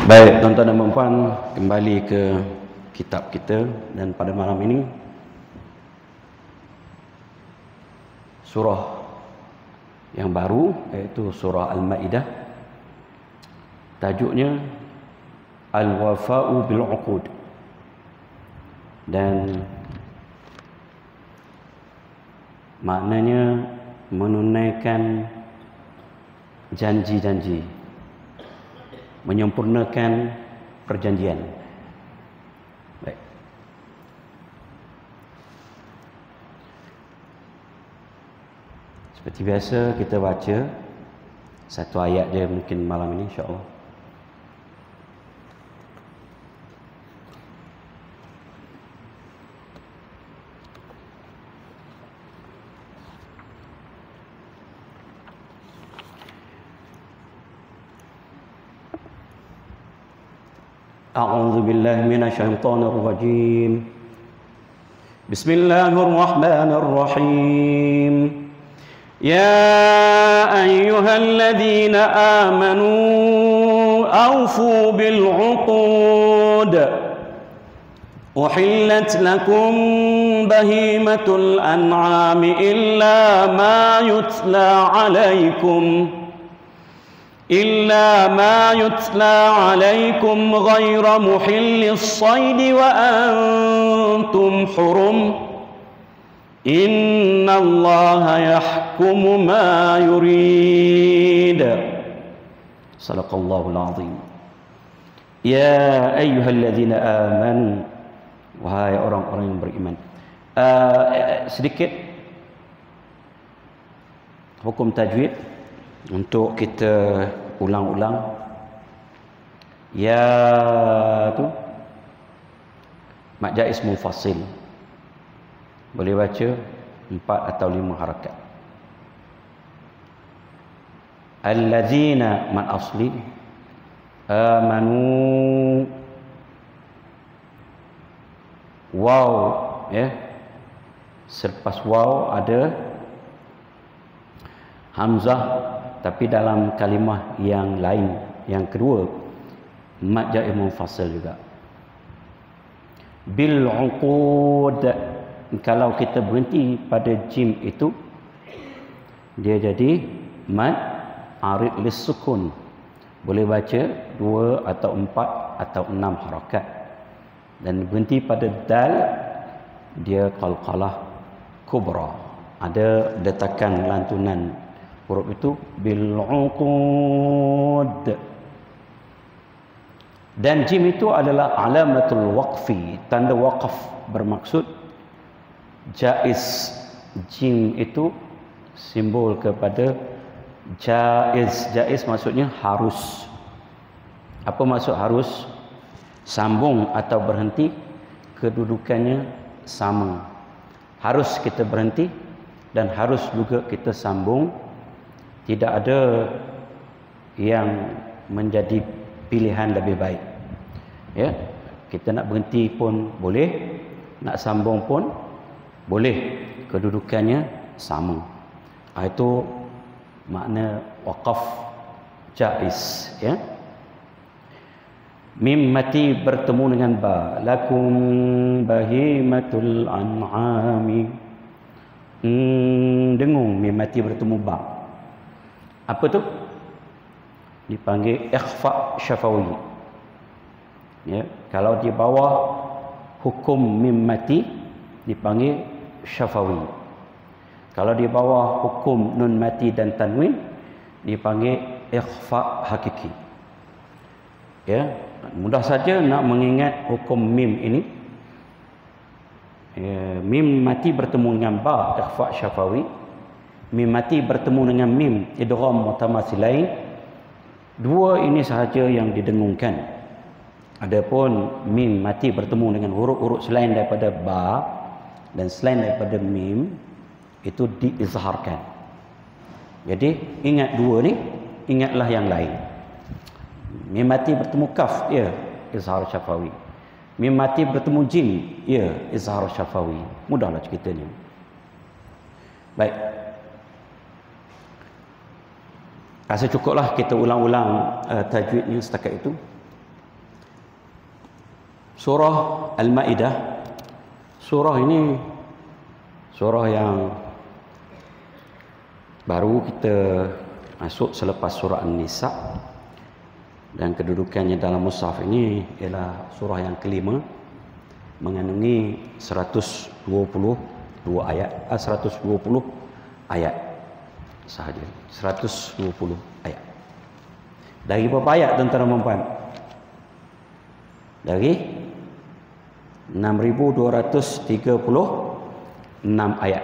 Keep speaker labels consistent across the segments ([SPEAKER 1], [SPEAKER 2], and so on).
[SPEAKER 1] Baik, tuan-tuan dan puan-puan, kembali ke kitab kita, dan pada malam ini surah yang baru, iaitu surah Al-Maidah. Tajuknya Al-Wafa'u bil-Uqud, dan maknanya menunaikan janji-janji, menyempurnakan perjanjian. Baik. Seperti biasa kita baca satu ayat je mungkin malam ini, insya-Allah. أعوذ بالله من الشيطان الرجيم بسم الله الرحمن الرحيم يا أيها الذين آمنوا أوفوا بالعقود أحلت لكم بهيمة الأنعام إلا ما يتلى عليكم غير محل الصيد وأنتم حرم إن الله يحكم ما يريد صدق الله العظيم يا أيها الذين آمنوا wahai orang-orang yang beriman. Sedikit hukum tajwid untuk kita ulang-ulang. Ya tu mad jaiz munfasil, boleh baca 4 atau 5 harakat. Allazina mad asli, amanu, waw ya, selepas waw ada hamzah, tapi dalam kalimah yang lain, yang kedua, mad jaiz munfasil juga. Bil uqud, kalau kita berhenti pada jim itu, dia jadi mad arid lis sukun, boleh baca 2 atau 4 atau 6 harakat. Dan berhenti pada dal, dia qalqalah kubra, ada detakan lantunan huruf itu, bil uqud. Dan jim itu adalah alamatul waqfi, tanda waqaf, bermaksud jaiz. Jim itu simbol kepada jaiz. Jaiz maksudnya harus. Apa maksud harus? Sambung atau berhenti, kedudukannya sama. Harus kita berhenti dan harus juga kita sambung. Tidak ada yang menjadi pilihan lebih baik. Ya, kita nak berhenti pun boleh, nak sambung pun boleh, kedudukannya sama. Itu makna waqaf jaiz, ya. Mim mati bertemu dengan ba, lakum bahimatul an'ami. Dengung mim mati bertemu ba. Apa tu? Dipanggil ikhfa syafawi. Ya, kalau di bawah hukum mim mati dipanggil syafawi. Kalau di bawah hukum nun mati dan tanwin dipanggil ikhfa hakiki. Ya, mudah saja nak mengingat hukum mim ini. Ya, mim mati bertemu dengan ba, ikhfa syafawi. Mim mati bertemu dengan mim, idgham mutamathilain. Dua ini sahaja yang didengungkan. Adapun mim mati bertemu dengan huruf-huruf selain daripada ba dan selain daripada mim, itu diizharkan. Jadi ingat dua ni, ingatlah yang lain. Mim mati bertemu kaf, ya, izhar syafawi. Mim mati bertemu jim, ya, izhar syafawi. Mudahlah ceritanya. Baik. Rasa cukuplah kita ulang-ulang tajwidnya setakat itu. Surah Al-Ma'idah. Surah ini surah yang baru kita masuk selepas surah An-Nisa, dan kedudukannya dalam mushaf ini ialah surah yang kelima, mengandungi 120 ayat sahaja. 120 ayat. Dari berapa ayat, tuan-tuan dan puan? Dari 6,236 ayat.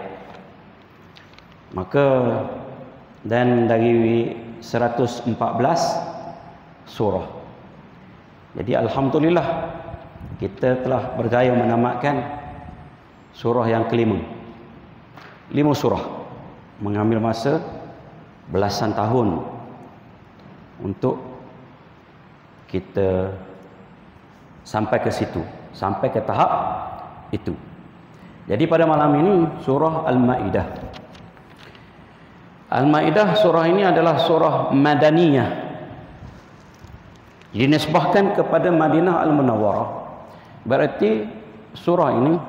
[SPEAKER 1] Maka dan dari 114 surah. Jadi alhamdulillah kita telah berjaya menamatkan surah yang kelima. 5 surah, mengambil masa belasan tahun untuk kita sampai ke situ, sampai ke tahap itu. Jadi pada malam ini surah Al-Ma'idah. Al-Ma'idah, surah ini adalah surah Madaniyah, dinisbahkan kepada Madinah Al-Munawwarah. Berarti surah ini,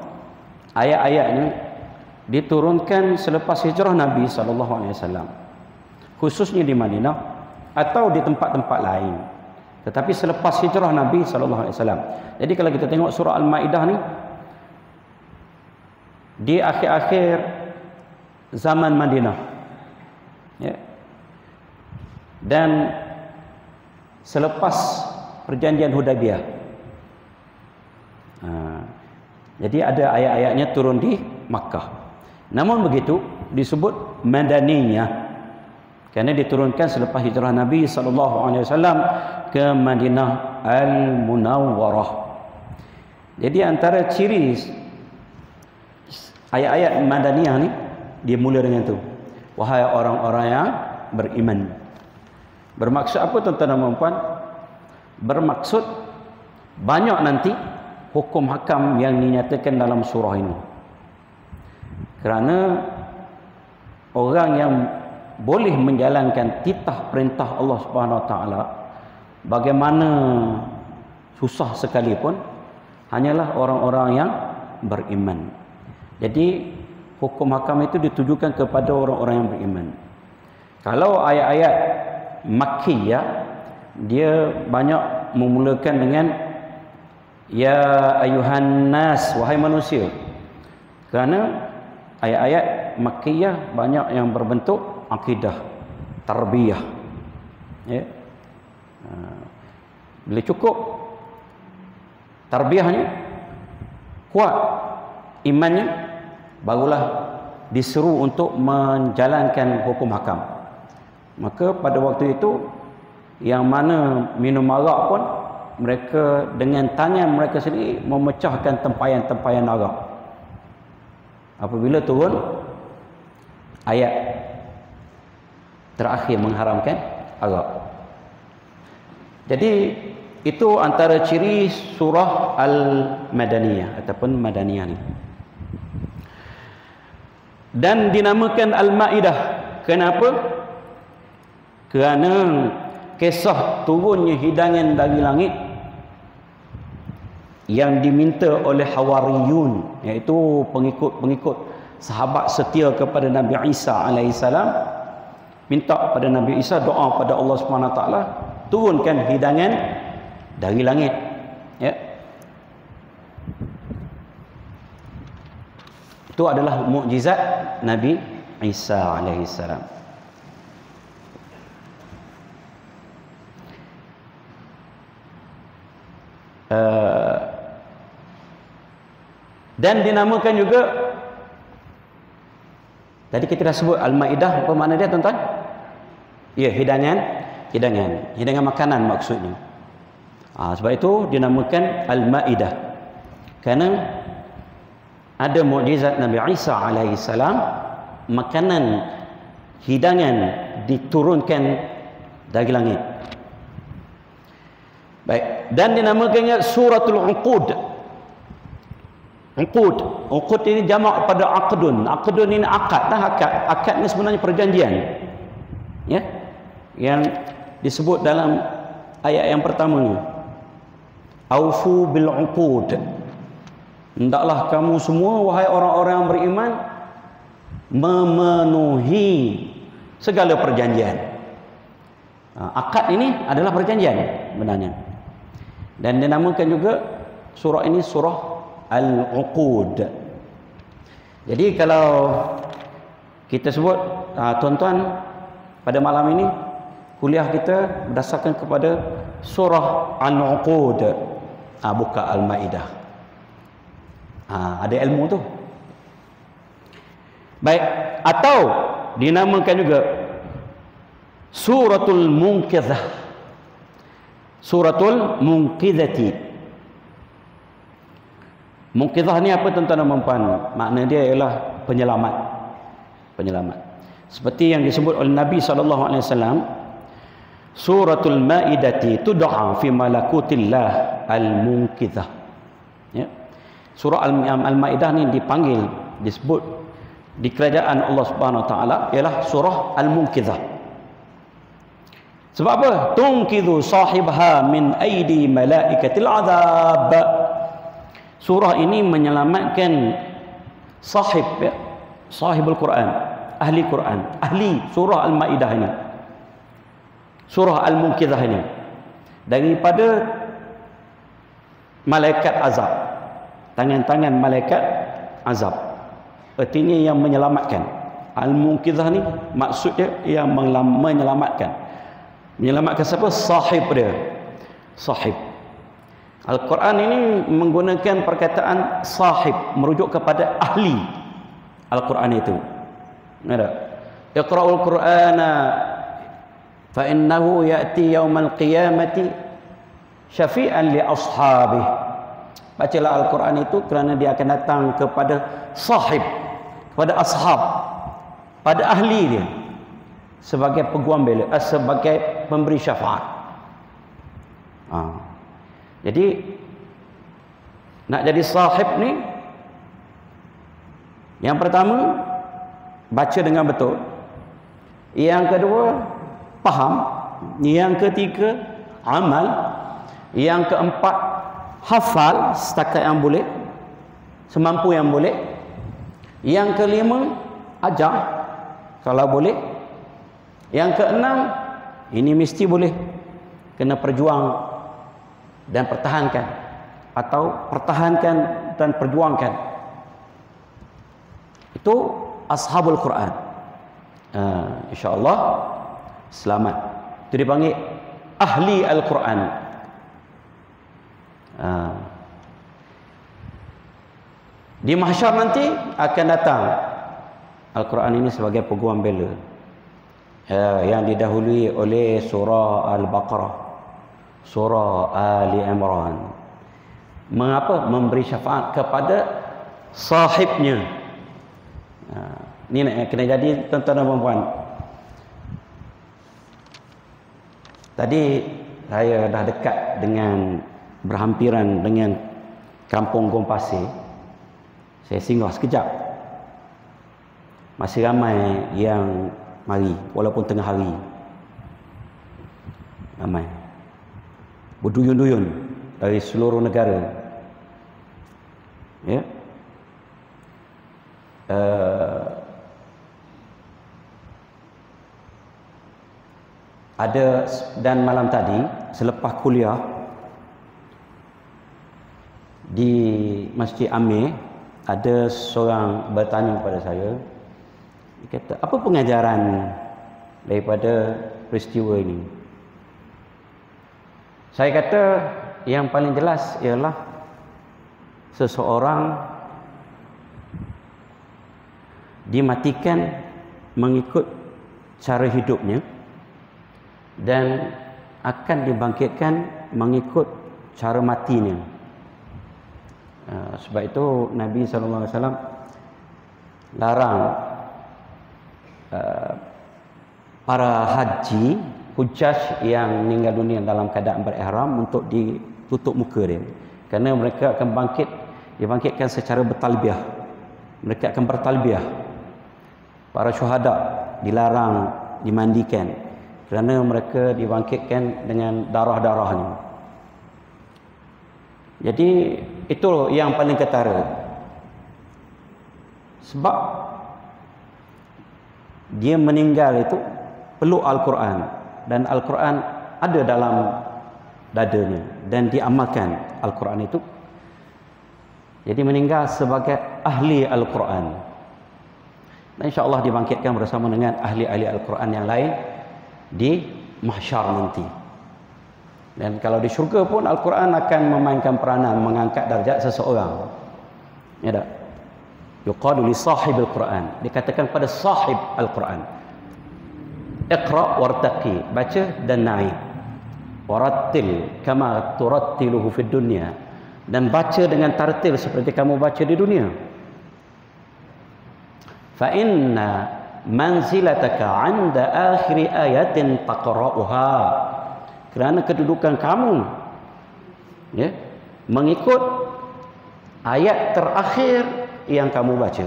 [SPEAKER 1] ayat-ayatnya diturunkan selepas hijrah Nabi SAW, khususnya di Madinah atau di tempat-tempat lain, tetapi selepas hijrah Nabi SAW. Jadi kalau kita tengok surah Al-Ma'idah ni, di akhir-akhir zaman Madinah, ya, dan selepas perjanjian Hudaybiyah. Jadi ada ayat-ayatnya turun di Makkah. Namun begitu disebut Madaniyah kerana diturunkan selepas hijrah Nabi SAW ke Madinah Al-Munawwarah. Jadi antara ciri ayat-ayat Madaniyah ni, dia mula dengan tu, wahai orang-orang yang beriman. Bermaksud apa, tuan-tuan dan puan? Bermaksud banyak nanti hukum hakam yang dinyatakan dalam surah ini. Kerana orang yang boleh menjalankan titah perintah Allah Subhanahu Wa Taala, bagaimana susah sekalipun, hanyalah orang-orang yang beriman. Jadi hukum hakam itu ditujukan kepada orang-orang yang beriman. Kalau ayat-ayat Makkiyah, dia banyak memulakan dengan ya ayuhan nas, wahai manusia. Kerana ayat-ayat Makkiyah banyak yang berbentuk akidah, tarbiyah, ya. Bila cukup tarbiyahnya kuat, imannya, barulah diseru untuk menjalankan hukum hakam. Maka pada waktu itu, yang mana minum arak pun, mereka dengan tangan mereka sendiri memecahkan tempayan-tempayan arak apabila turun ayat terakhir mengharamkan arak. Jadi itu antara ciri surah Al-Madaniyah ataupun Madaniyah ni. Dan dinamakan Al-Ma'idah. Kenapa? Kerana kisah turunnya hidangan dari langit yang diminta oleh Hawariyun, iaitu pengikut-pengikut sahabat setia kepada Nabi Isa alaihissalam, minta pada Nabi Isa, doa pada Allah Subhanahu Wa Taala, turunkan hidangan dari langit, ya. Itu adalah mukjizat Nabi Isa alaihissalam. Dan dinamakan juga, tadi kita dah sebut Al-Ma'idah, apa makna dia, tuan-tuan? Ya, hidangan makanan maksudnya. Sebab itu dinamakan Al-Ma'idah, kerana ada mukjizat Nabi Isa alaihissalam, makanan, hidangan diturunkan dari langit. Baik, dan dinamakannya Suratul Uqud. Uqud ini jamak pada aqdun. Aqdun ini akad, akad ini sebenarnya perjanjian, ya, yang disebut dalam ayat yang pertama ni. Aufu bil uqud. Hendaklah kamu semua wahai orang-orang yang beriman memenuhi segala perjanjian. Akad ini adalah perjanjian benarnya. Dan dinamakan juga surah ini surah Al-Uqud. Jadi kalau kita sebut tuan-tuan pada malam ini kuliah kita berdasarkan kepada surah Al-Uqud, buka Al-Maidah. Ada ilmu tu. Baik, atau dinamakan juga Suratul Munqidhah. Suratul Munqidhati. Munqidhah ni apa tuan-tuan dan puan? Makna dia ialah penyelamat. Penyelamat. Seperti yang disebut oleh Nabi SAW, Suratul Maidati tud'a fi malakutillah al-Munqidhah. Ya. Surah Al-Maidah ni dipanggil, disebut di kerajaan Allah Subhanahu Wa Taala ialah surah Al-Munqidhah. Sebab apa? Tunqidhu sahibha min aidi malaikatil azab. Surah ini menyelamatkan sahib, ya, sahibul Quran, ahli Quran, ahli surah Al-Maidah ini, surah Al-Munqidhah ini, daripada malaikat azab, tangan-tangan malaikat azab. Artinya yang menyelamatkan. Al-Munqidhah ni maksudnya yang menyelamatkan. Menyelamatkan siapa? Sahib dia. Sahib. Al-Quran ini menggunakan perkataan sahib, merujuk kepada ahli Al-Quran itu. Ada. Iqra'ul Qur'ana fa innahu ya'ti yaumal qiyamati syafi'an li ashabih. Bacalah Al-Quran itu kerana dia akan datang kepada sahib, kepada ashab, pada ahli dia, sebagai peguam bela, sebagai pemberi syafaat. Jadi nak jadi sahib ni, yang pertama baca dengan betul, yang kedua faham, yang ketiga amal, yang keempat hafal setakat yang boleh, semampu yang boleh, yang kelima ajar kalau boleh, yang keenam ini mesti boleh, kena perjuang dan pertahankan, atau pertahankan dan perjuangkan. Itu ashabul Quran. InsyaAllah selamat. Itu dipanggil ahli Al-Quran. Di mahsyar nanti akan datang Al-Quran ini sebagai peguam bela, yang didahului oleh surah Al-Baqarah, surah Ali Imran. Mengapa? Memberi syafaat kepada sahibnya. Ini nak kena jadi tuan-tuan dan puan. Tadi saya dah dekat dengan, berhampiran dengan Kampung Gompasir. Saya singgah sekejap. Masih ramai yang mari walaupun tengah hari. Ramai. Berduyun-duyun dari seluruh negara. Ya. Ada, dan malam tadi selepas kuliah di Masjid Amir, ada seorang bertanya kepada saya. Dia kata, apa pengajaran daripada peristiwa ini? Saya kata yang paling jelas ialah seseorang dimatikan mengikut cara hidupnya dan akan dibangkitkan mengikut cara matinya. Sebab itu Nabi SAW larang para haji, hujjaj yang meninggal dunia dalam keadaan berihram untuk ditutup muka dia, kerana mereka akan dibangkitkan secara bertalbiah. Mereka akan bertalbiah. Para syuhada dilarang dimandikan kerana mereka dibangkitkan dengan darah-darahnya. Jadi itu yang paling ketara. Sebab dia meninggal itu perlu Al-Quran, dan Al-Quran ada dalam dadanya dan diamalkan Al-Quran itu. Jadi meninggal sebagai ahli Al-Quran, dan insya-Allah dibangkitkan bersama dengan ahli-ahli Al-Quran yang lain di mahsyar nanti. Dan kalau di syurga pun Al-Quran akan memainkan peranan mengangkat darjat seseorang. Ya tak? Yuqalu li sahib Al-Quran, dikatakan pada sahib Al-Quran, iqra wartaqi, baca dan naik, warattil kama turattiluhu fid dunya, dan baca dengan tartil seperti kamu baca di dunia. Fa inna manzilataka 'inda akhir ayatin taqra'uha, kerana kedudukan kamu ya mengikut ayat terakhir yang kamu baca.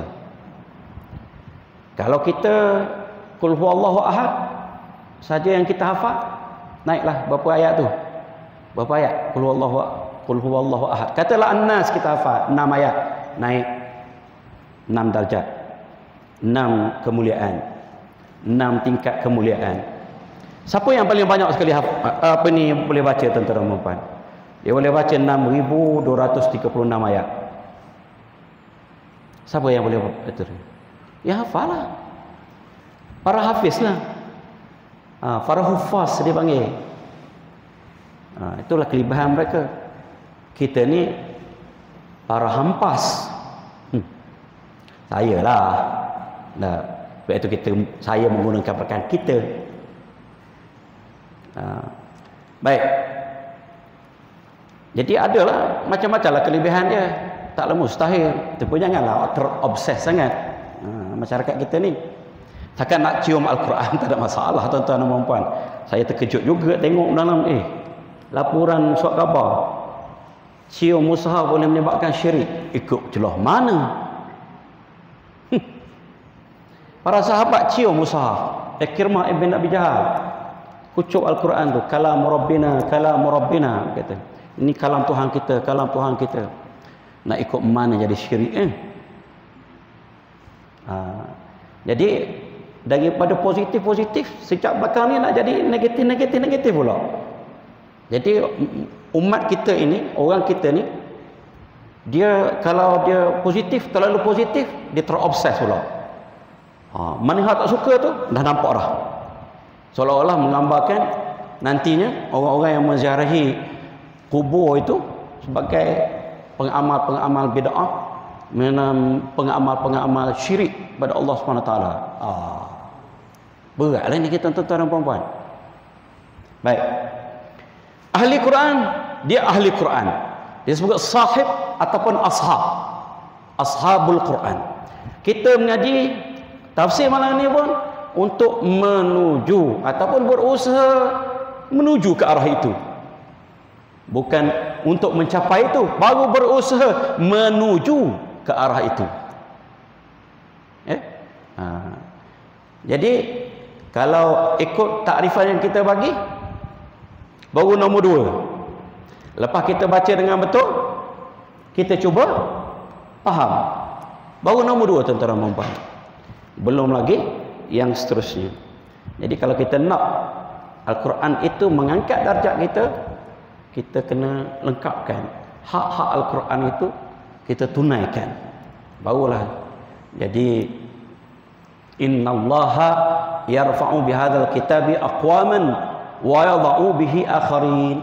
[SPEAKER 1] Kalau kita qul huwallahu ahad saja yang kita hafal, naiklah berapa ayat tu? Berapa ayat? Qul huwallahu ahad. Katalah An-Nas kita hafal 6 ayat, naik 6 darjat, 6 kemuliaan, 6 tingkat kemuliaan. Siapa yang paling banyak sekali boleh baca, tuan-tuan dan puan? Dia boleh baca 6236 ayat. Siapa yang boleh baca? Ya hafal lah. Para hafiz lah. Para hufaz dia panggil. Itulah kelebihan mereka. Kita ni para hampas. Saya lah. Sebab itu saya menggunakan perkataan kita. Baik. Jadi adalah macam-macam lah kelebihan dia. Taklah mustahil. Tapi janganlah terobses sangat. Masyarakat kita ni takkan nak cium Al-Quran tak ada masalah, tuan-tuan dan puan. Saya terkejut juga tengok dalam laporan surat khabar, cium mushaf boleh menyebabkan syirik. Ikut celah mana? Para sahabat cium mushaf. Ikrimah ibn Abi Jahal kucuk Al-Quran tu, kalam Rabbina kata. Ini kalam Tuhan kita, kalam Tuhan kita. Nak ikut mana jadi syirik Jadi daripada positif sejak belakang ni nak jadi negatif pula. Jadi umat kita ini, orang kita ni, dia kalau dia positif, terlalu positif, dia terobses pula. Mana hal tak suka tu dah nampak dah. Seolah-olah menggambarkan nantinya orang-orang yang menziarahi kubur itu sebagai pengamal-pengamal bid'ah, pengamal-pengamal syirik pada Allah SWT. Beratlah ni kita, tuan-tuan dan puan-puan. Baik. Ahli Quran, dia ahli Quran. Dia sebut sahib ataupun ashab. Ashabul Quran. Kita mengaji tafsir malam ni pun untuk menuju ataupun berusaha menuju ke arah itu. Bukan untuk mencapai itu, baru berusaha menuju ke arah itu. Jadi kalau ikut takrifan yang kita bagi, baru nombor 2. Lepas kita baca dengan betul, kita cuba faham, baru nombor 2, tuan-tuan dan puan. Belum lagi yang seterusnya. Jadi kalau kita nak Al-Quran itu mengangkat darjat kita, kita kena lengkapkan hak-hak Al-Quran itu, kita tunaikan, barulah jadi innallaha yarfa'u bihadzal kitabi aqwaman wa yadha'u bihi akharin.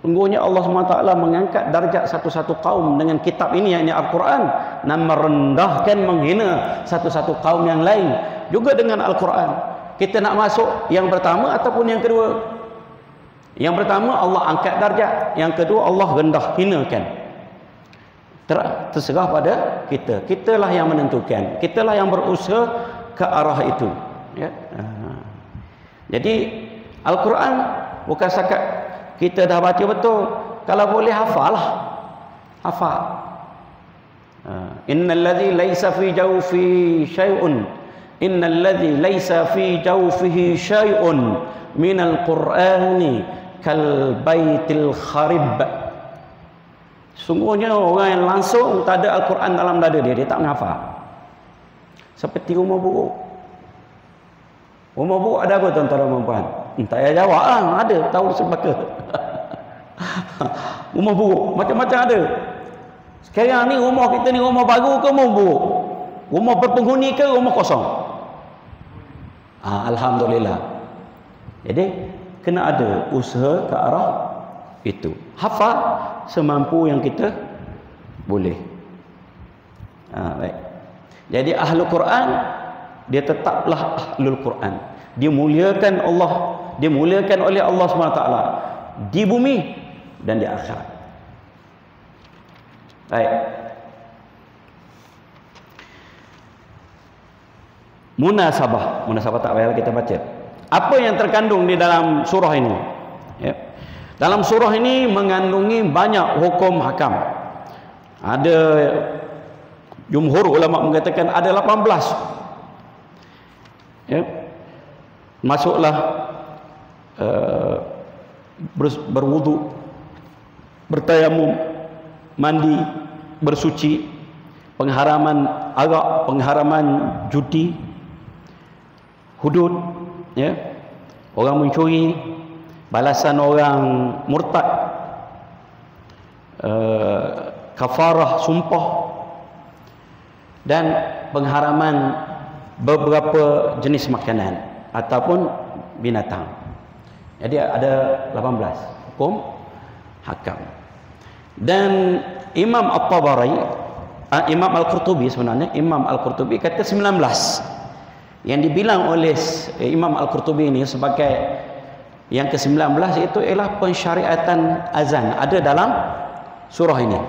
[SPEAKER 1] Sungguhnya Allah SWT mengangkat darjat satu-satu kaum dengan kitab ini, yakni Al-Quran, dan merendahkan, menghina satu-satu kaum yang lain juga dengan Al-Quran. Kita nak masuk yang pertama ataupun yang kedua? Yang pertama Allah angkat darjat, yang kedua Allah rendah hinakan. Terserah pada kita. Kitalah yang menentukan, kitalah yang berusaha ke arah itu, ya. Jadi Al-Quran bukan setakat kita dah baca betul, kalau boleh hafal lah, hafal. Innal ladzi laisa fi jawfi syai'un, innal ladzi laisa fi jawfihi syai'un minal qur'ani kal baitil kharib. Sungguhnya orang yang langsung tak ada Al-Quran dalam dada dia, dia tak menghafal. Seperti rumah buruk. Rumah buruk ada apa tuan-tuan dan puan? Tak payah jawab lah, ada, tahu sebaka. Rumah buruk, macam-macam ada. Sekarang ni rumah kita ni rumah baru ke rumah buruk? Rumah berpenghuni ke rumah kosong? Alhamdulillah. Jadi kena ada usaha ke arah itu. Hafal semampu yang kita boleh. Baik. Jadi ahlul Quran, dia tetaplah ahlul Quran. Dimuliakan Allah, dimuliakan oleh Allah SWT di bumi dan di akhirat. Baik. Munasabah tak payah kita baca. Apa yang terkandung di dalam surah ini? Ya. Dalam surah ini mengandungi banyak hukum hakam. Ada jumhur ulama mengatakan ada 18. Ya. Masuklah berwudu, bertayamum, mandi, bersuci, pengharaman arak, pengharaman judi, hudud, ya, orang mencuri, balasan orang murtad, kafarah sumpah, dan pengharaman beberapa jenis makanan ataupun binatang. Jadi ada 18 hukum hakam. Dan Imam At-Tabari, Imam Al-Qurtubi sebenarnya, Imam Al-Qurtubi kata 19. Yang dibilang oleh Imam Al-Qurtubi ini sebagai yang ke-19 itu ialah pensyariatan azan ada dalam surah ini.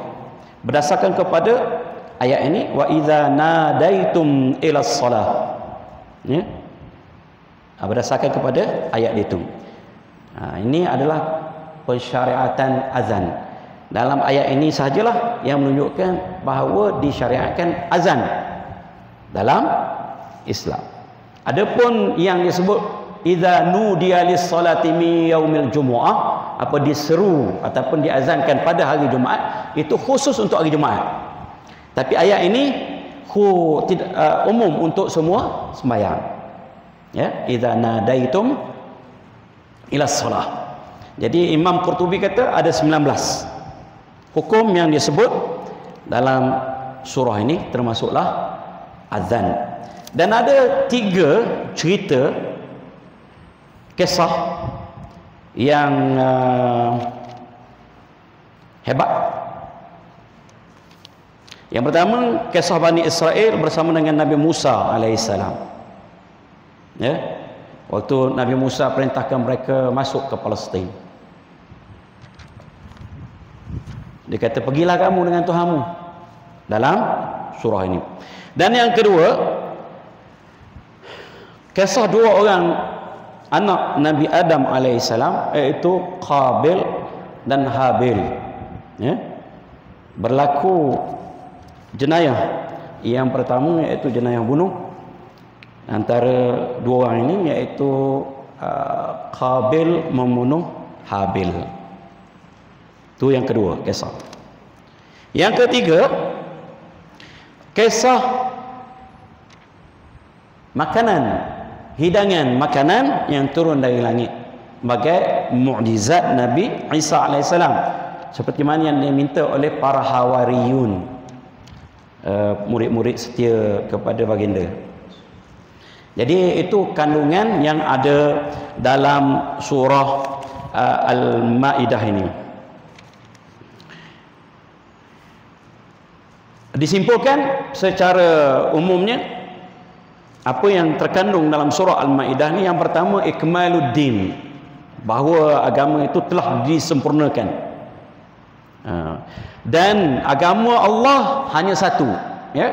[SPEAKER 1] Berdasarkan kepada ayat ini, wa idza nadaitum ilas salah. Ya. Berdasarkan kepada ayat itu. Ini adalah pensyariatan azan. Dalam ayat ini sahajalah yang menunjukkan bahawa disyariatkan azan dalam Islam. Adapun yang disebut idza nudiya lis-salati min yaumil jumu'ah, apa diseru ataupun diazankan pada hari Jumaat, itu khusus untuk hari Jumaat. Tapi ayat ini umum untuk semua sembahyang. Ya, idza nadaitum ila shalah. Jadi Imam Qurtubi kata ada 19 hukum yang disebut dalam surah ini, termasuklah azan. Dan ada 3 cerita kisah yang hebat. Yang pertama, kisah Bani Israel bersama dengan Nabi Musa alaihissalam. Ya, waktu Nabi Musa perintahkan mereka masuk ke Palestin. Dia kata, pergilah kamu dengan Tuhanmu, dalam surah ini. Dan yang kedua, kisah 2 orang anak Nabi Adam alaihissalam, iaitu Qabil dan Habil. Ya, berlaku jenayah. Yang pertama iaitu jenayah bunuh antara 2 orang ini, iaitu Qabil membunuh Habil. Itu yang kedua kisah. Yang ketiga, kisah makanan, hidangan makanan yang turun dari langit sebagai mukjizat Nabi Isa alaihissalam, seperti mana yang diminta oleh para hawariyun, murid-murid setia kepada baginda. Jadi itu kandungan yang ada dalam surah Al-Maidah ini. Disimpulkan secara umumnya apa yang terkandung dalam surah Al-Maidah ni, yang pertama ikmaluddin, bahawa agama itu telah disempurnakan. Dan agama Allah hanya satu, ya.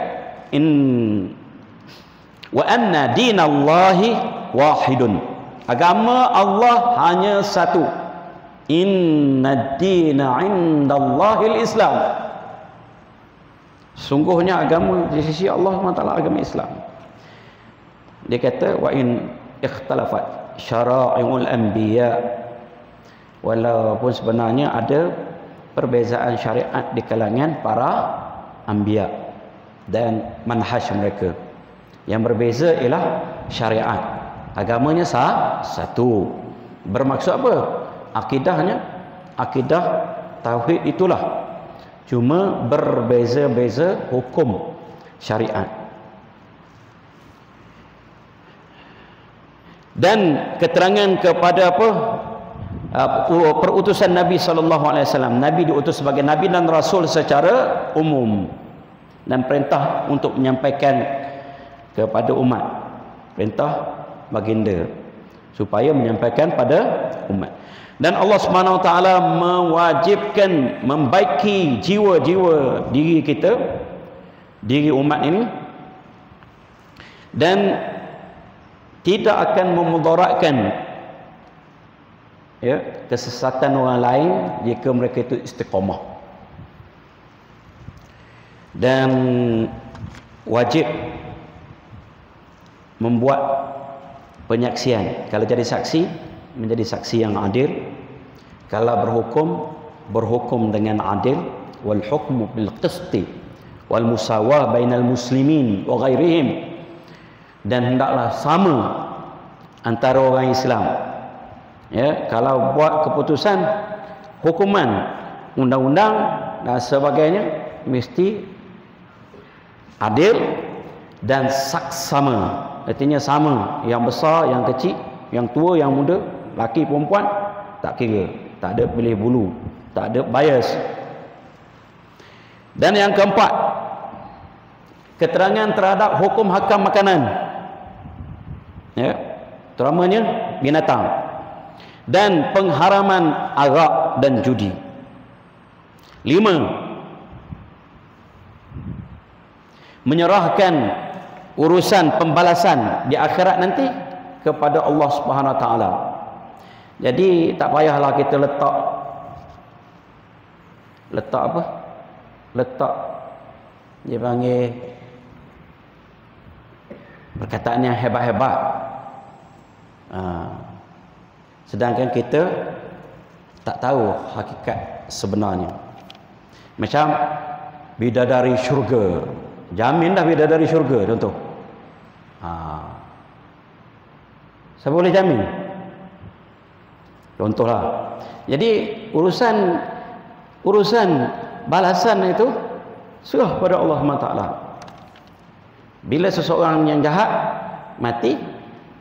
[SPEAKER 1] Wa anna dinallahi wahidun. Agama Allah hanya satu. Inna dina indallahil Islam. Sungguhnya agama di sisi Allah SWT agama Islam. Dia kata, wa in ikhtalafat syara'i'ul anbiya, walaupun sebenarnya ada perbezaan syariat di kalangan para anbiya dan manhaj mereka. Yang berbeza ialah syariat. Agamanya satu. Bermaksud apa? Akidahnya, akidah tauhid itulah. Cuma berbeza-beza hukum syariat. Dan keterangan kepada apa? Perutusan Nabi SAW. Nabi diutus sebagai Nabi dan Rasul secara umum. Dan perintah untuk menyampaikan kepada umat. Perintah baginda. Supaya menyampaikan pada umat. Dan Allah SWT mewajibkan membaiki jiwa-jiwa diri kita, diri umat ini, dan tidak akan memudaratkan kesesatan orang lain jika mereka itu istiqamah. Dan wajib membuat penyaksian. Kalau jadi saksi, menjadi saksi yang adil. Kalau berhukum dengan adil. Wal hukmu bil qisti wal musawah bainal muslimin wa ghairihim. Dan hendaklah sama antara orang Islam. Ya, kalau buat keputusan hukuman, undang-undang dan sebagainya, mesti adil dan saksama. Artinya sama, yang besar, yang kecil, yang tua, yang muda, laki, perempuan, tak kira, tak ada pilih bulu, tak ada bias. Dan yang keempat, keterangan terhadap hukum hakam makanan, ya, terutamanya binatang, dan pengharaman arak dan judi. 5, menyerahkan urusan pembalasan di akhirat nanti kepada Allah Subhanahu Wa Taala. Jadi tak payahlah kita letak apa? Letak dia panggil perkataan yang hebat-hebat. Sedangkan kita tak tahu hakikat sebenarnya. Macam bidadari syurga. Jamin dah bidadari syurga, contoh. Saya boleh jamin. Contohlah. Jadi urusan balasan itu serah pada Allah SWT. Bila seseorang yang jahat mati,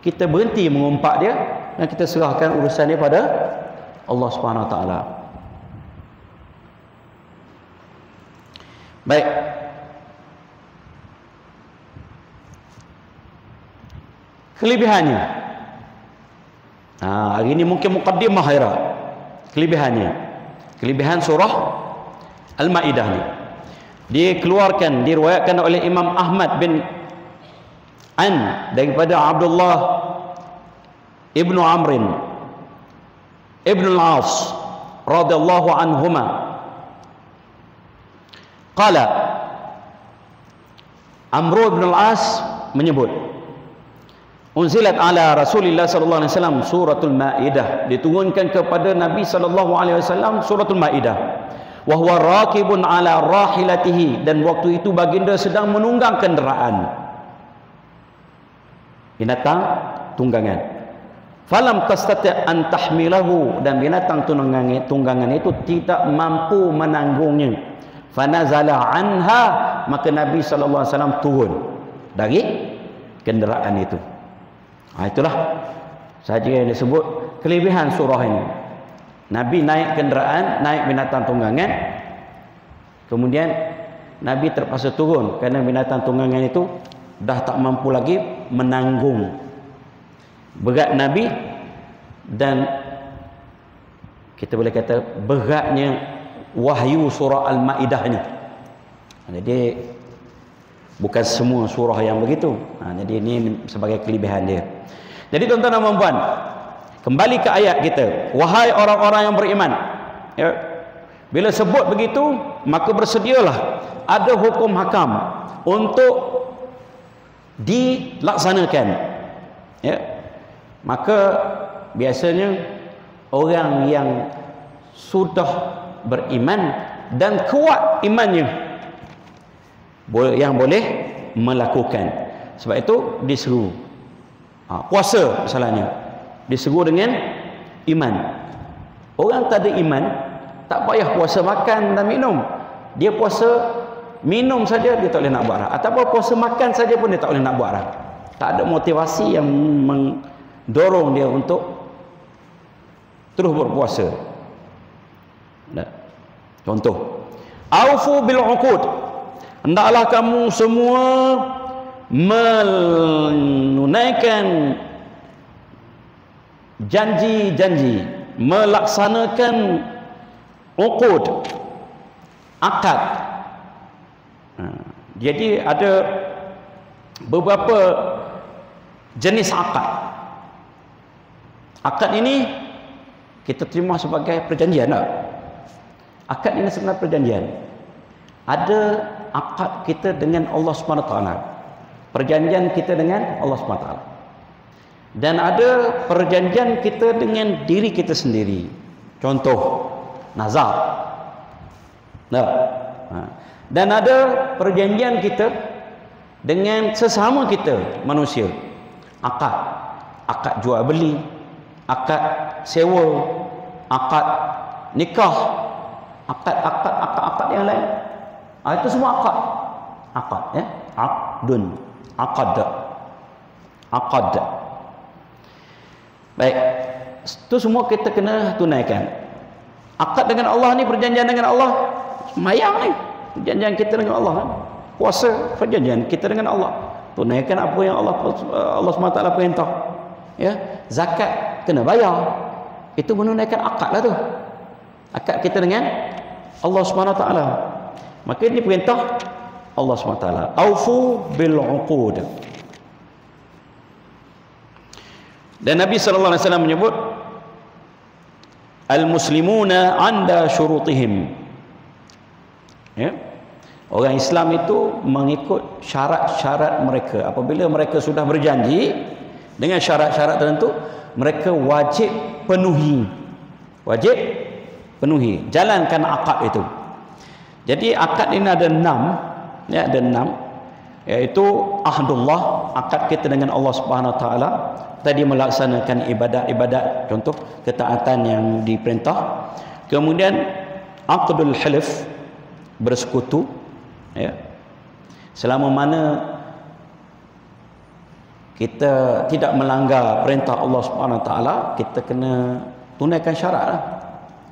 [SPEAKER 1] kita berhenti mengumpat dia dan kita serahkan urusan dia pada Allah SWT. Baik. Kelebihannya. Hari ini mungkin muqaddimah khairat. Kelebihannya. Kelebihan surah Al-Maidah ni. Dikeluarkan, diriwayatkan oleh Imam Ahmad bin daripada Abdullah Ibnu Amrin Ibnu Al-As radhiyallahu anhuma. Qala Amr bin Al-As menyebut, unzilat ala Rasulillah sallallahu alaihi wasallam suratul Maidah, diturunkan kepada Nabi sallallahu alaihi wasallam suratul Maidah. Wa huwa raqibun ala rahilatihi, dan waktu itu baginda sedang menunggang kenderaan, binatang tunggangan. Falam tastati an tahmilahu, dan binatang tunggangan itu tidak mampu menanggungnya. Fanazala anha, maka Nabi sallallahu alaihi wasallam turun dari kenderaan itu. Itulah sahaja yang disebut kelebihan surah ini. Nabi naik kenderaan, naik binatang tunggangan, kemudian Nabi terpaksa turun kerana binatang tunggangan itu dah tak mampu lagi menanggung berat Nabi, dan kita boleh kata beratnya wahyu surah Al-Maidah ni. Jadi bukan semua surah yang begitu. Jadi ini sebagai kelebihan dia. Jadi tuan-tuan dan puan-puan, kembali ke ayat kita, wahai orang-orang yang beriman, ya, bila sebut begitu, maka bersedialah ada hukum hakam untuk dilaksanakan, ya. Maka biasanya orang yang sudah beriman dan kuat imannya, yang boleh melakukan. Sebab itu diseru puasa misalnya, diseru dengan iman. Orang tak ada iman tak payah puasa makan dan minum, dia puasa minum saja dia tak boleh nak buat arah, ataupun puasa makan saja pun dia tak boleh nak buat arah. Tak ada motivasi yang mendorong dia untuk terus berpuasa. Contoh, aufu bil uqud, hendaklah kamu semua menunaikan janji-janji, melaksanakan uqud, akad. Jadi ada beberapa jenis akad. Akad ini kita terima sebagai perjanjian tak? Akad ini sebenarnya perjanjian. Ada akad kita dengan Allah SWT, perjanjian kita dengan Allah SWT, dan ada perjanjian kita dengan diri kita sendiri. Contoh, nazar. Dan ada perjanjian kita dengan sesama kita manusia. Akad jual beli, akad sewa, akad nikah, akad yang lain. Itu semua akad ya, akad. Baik, itu semua kita kena tunaikan. Akad dengan Allah ni, perjanjian dengan Allah, sembahyang ni perjanjian kita dengan Allah, puasa perjanjian kita dengan Allah, tunaikan apa yang Allah SWT perintah ya. Zakat kena bayar, itu menunaikan akad lah tu, akad kita dengan Allah SWT. Maka ini perintah Allah SWT, aufu bil uqud. Dan Nabi sallallahu alaihi wasallam menyebut al-muslimuna 'inda syurutihim ya. Orang Islam itu mengikut syarat-syarat mereka. Apabila mereka sudah berjanji dengan syarat-syarat tertentu, mereka wajib penuhi, jalankan akad itu. Jadi akad ini ada 6 ya, ada 6, iaitu ahdullah, akad kita dengan Allah Subhanahu Wa Taala. Tadi melaksanakan ibadat-ibadat, contoh ketaatan yang diperintah. Kemudian aqdul hilf, bersekutu ya. Selama mana kita tidak melanggar perintah Allah Subhanahu Wa Taala, kita kena tunaikan syarat lah.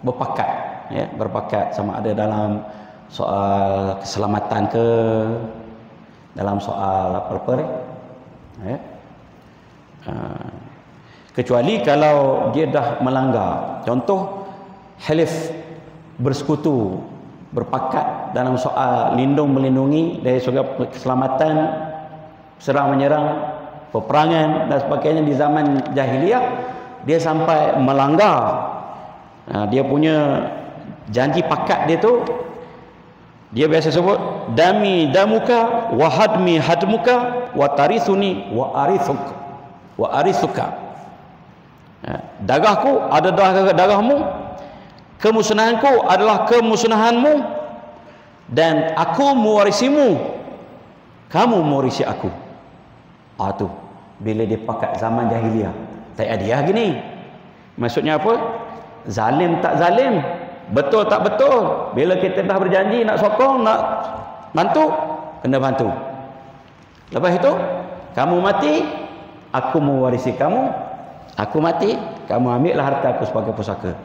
[SPEAKER 1] Berpakat ya, berpakat sama ada dalam soal keselamatan ke, dalam soal apa-apa ya. Kecuali kalau dia dah melanggar, contoh halif, bersekutu, berpakat dalam soal lindung melindungi dari segala keselamatan, serang menyerang, peperangan dan sebagainya di zaman jahiliyah, dia sampai melanggar dia punya janji pakat dia tu, dia biasa sebut dami damuka wa hadmi hadmuka wa tarithuni wa arithuka. Darahku adalah darahmu, kemusnahanku adalah kemusnahanmu, dan aku mewarisimu, kamu mewarisi aku. Tu bila dia pakat zaman jahiliah. Tak ada dia gini. Maksudnya apa? Zalim tak zalim, betul tak betul. Bila kita dah berjanji nak sokong, nak bantu, kena bantu. Lepas itu kamu mati, aku mewarisi kamu. Aku mati, kamu ambillah harta aku sebagai pusaka.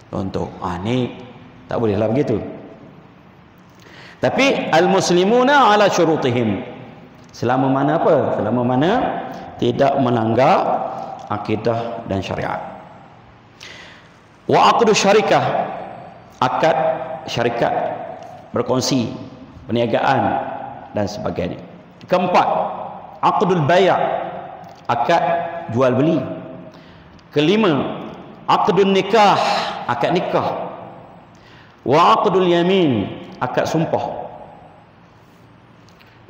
[SPEAKER 1] Contoh, ni tak bolehlah begitu. Tapi al-muslimuna ala syurutihim, selama mana apa? Selama mana tidak melanggar akidah dan syariat. Wa aqdu syarikah, akad syarikat, berkongsi, perniagaan dan sebagainya. Keempat, aqdul bay', akad jual beli. Kelima, aqdun nikah, akad nikah. Wa aqdul yamin, akad sumpah.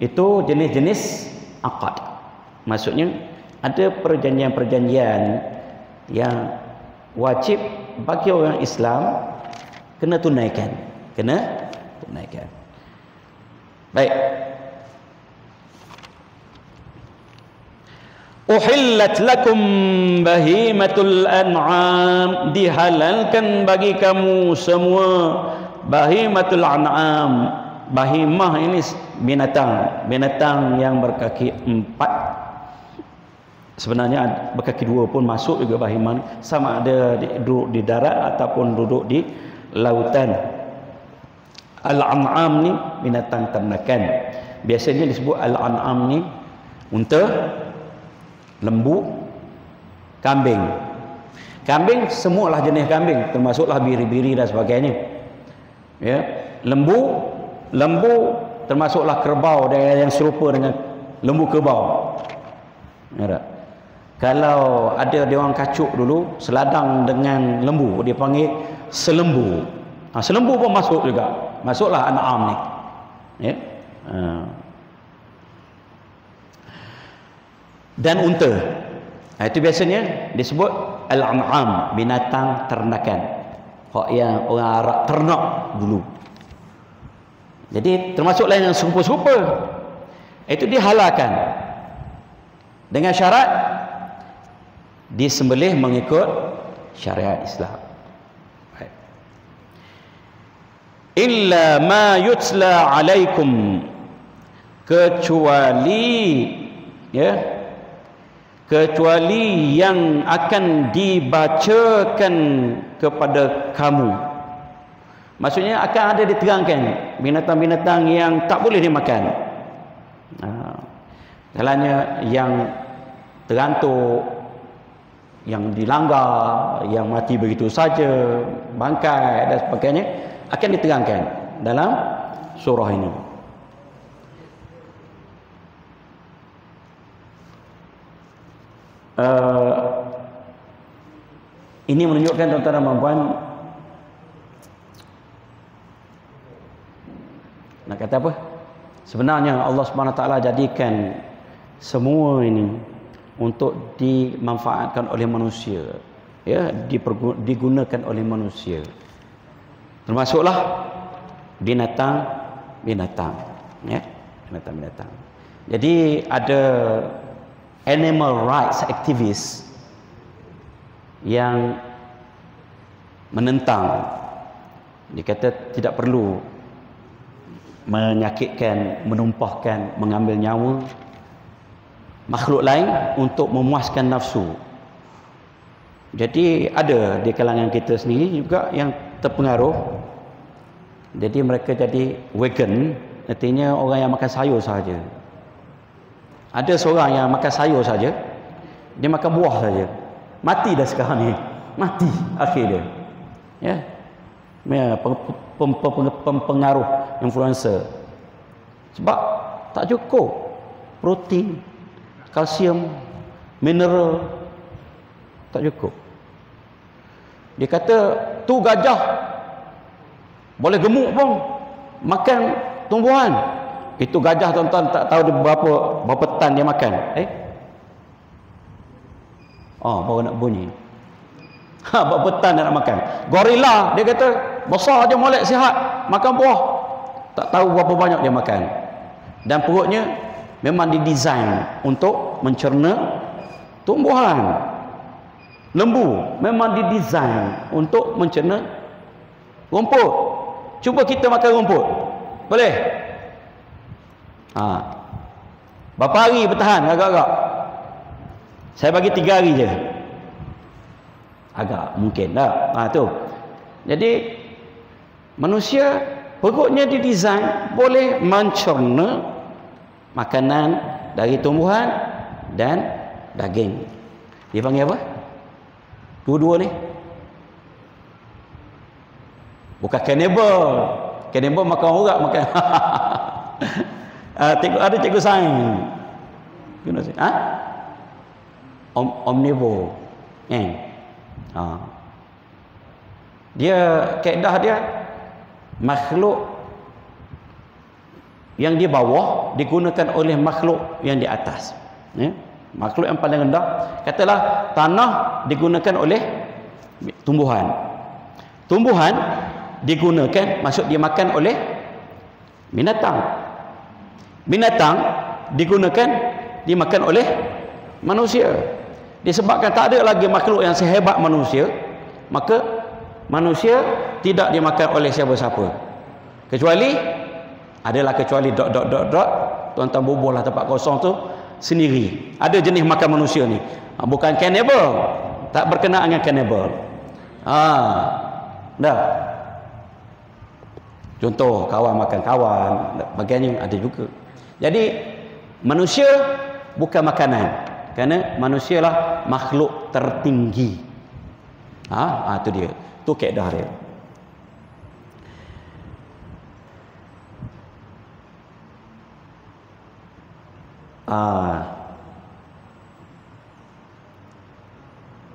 [SPEAKER 1] Itu jenis-jenis akad. Maksudnya ada perjanjian-perjanjian yang wajib bagi orang Islam kena tunaikan. Baik. Uhillat lakum bahimatul an'am, dihalalkan bagi kamu semua bahimatul an'am. Bahimah ini binatang yang berkaki 4. Sebenarnya berkaki 2 pun masuk juga bahimah, sama ada duduk di darat ataupun duduk di lautan. Al-an'am ni binatang ternakan. Biasanya disebut al-an'am ni unta, lembu, kambing. Kambing semualah jenis kambing, termasuklah biri-biri dan sebagainya. Ya, lembu termasuklah kerbau yang serupa dengan lembu kerbau. Ya, kalau ada dia orang kacuk dulu seladang dengan lembu, dia panggil selembu. Selembu pun masuk juga. Masuklah an'am ni. Ya. Dan unta. Itu biasanya disebut al-an'am, binatang ternakan. Hak yang orang Arab ternak dulu. Jadi termasuklah yang serupa-serupa. Itu dihalalkan. Dengan syarat disembelih mengikut syariat Islam. Baik. Illa ma yutla alaikum, kecuali yang akan dibacakan kepada kamu. Maksudnya akan ada diterangkan binatang-binatang yang tak boleh dimakan. Kalanya yang terantuk, yang dilanggar, yang mati begitu saja, bangkai dan sebagainya akan diterangkan dalam surah ini. Ini menunjukkan tuan-tuan dan puan, nak kata apa? Sebenarnya Allah Subhanahu Wa Taala jadikan semua ini untuk dimanfaatkan oleh manusia, ya, digunakan oleh manusia. Termasuklah binatang-binatang, ya, binatang-binatang. Jadi ada animal rights activists yang menentang, dia kata tidak perlu menyakitkan, menumpahkan, mengambil nyawa makhluk lain untuk memuaskan nafsu. Jadi ada di kalangan kita sendiri juga yang terpengaruh. Jadi mereka jadi vegan, artinya orang yang makan sayur saja. Ada seorang yang makan sayur saja, dia makan buah saja. Mati dah sekarang ni. Mati akhir dia. Ya. Pengaruh influencer. Sebab tak cukup protein, kalsium, mineral, tak cukup. Dia kata tu gajah boleh gemuk pun makan tumbuhan. Itu gajah tuan-tuan tak tahu dia berapa tan dia makan. Baru nak bunyi. Berapa tan dia nak makan. Gorila dia kata besar je molek sihat, makan buah. Tak tahu berapa banyak dia makan. Dan perutnya memang didesain untuk mencerna tumbuhan. Lembu memang didesain untuk mencerna rumput. Cuba kita makan rumput. Boleh? Berapa hari bertahan agak-agak? Saya bagi 3 hari je. Agak mungkin tak? Tu. Jadi manusia perutnya didesain boleh mencerna makanan dari tumbuhan dan daging. Dia panggil apa? Dua-dua ni. Bukan cannibal. Cannibal makan orang, makan. Ada cikgu sains. Omnivore. Dia kaedah dia makhluk yang di bawah digunakan oleh makhluk yang di atas. Makhluk yang paling rendah, katalah tanah digunakan oleh tumbuhan. Tumbuhan digunakan, maksud dia makan oleh binatang. Binatang digunakan dimakan oleh manusia. Disebabkan tak ada lagi makhluk yang sehebat manusia, maka manusia tidak dimakan oleh siapa-siapa. Kecuali tuan-tuan bubuhlah tempat kosong tu sendiri. Ada jenis makan manusia ni. Bukan cannibal. Tak berkenaan dengan cannibal. Dah. Contoh kawan makan kawan, bagiannya ada juga. Jadi manusia bukan makanan, kerana manusialah makhluk tertinggi. Itu dia. Tu kaedah dia.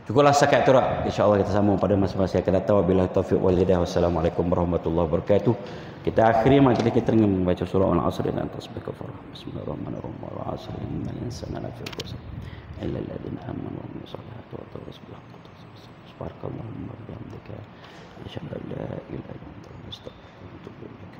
[SPEAKER 1] Cukuplah setakat tu lah. InsyaAllah kita sambung pada masa-masa yang akan datang. Wabillahi taufiq wal hidayah. Wassalamualaikum warahmatullahi wabarakatuh. Kita akhiri majlis kita dengan membaca surah Al-Asr dan tasbih kafarah. Bismillahirrahmanirrahim. Wal-'asri innal insana lafi khusr illa alladziina aamanu wa 'amilus solihati wa tawassaw bil haqqi wa tawassaw bis sabr. Subhanakallahumma wa bihamdika asyhadu an la ilaha illa anta astaghfiruka wa atubu ilaik.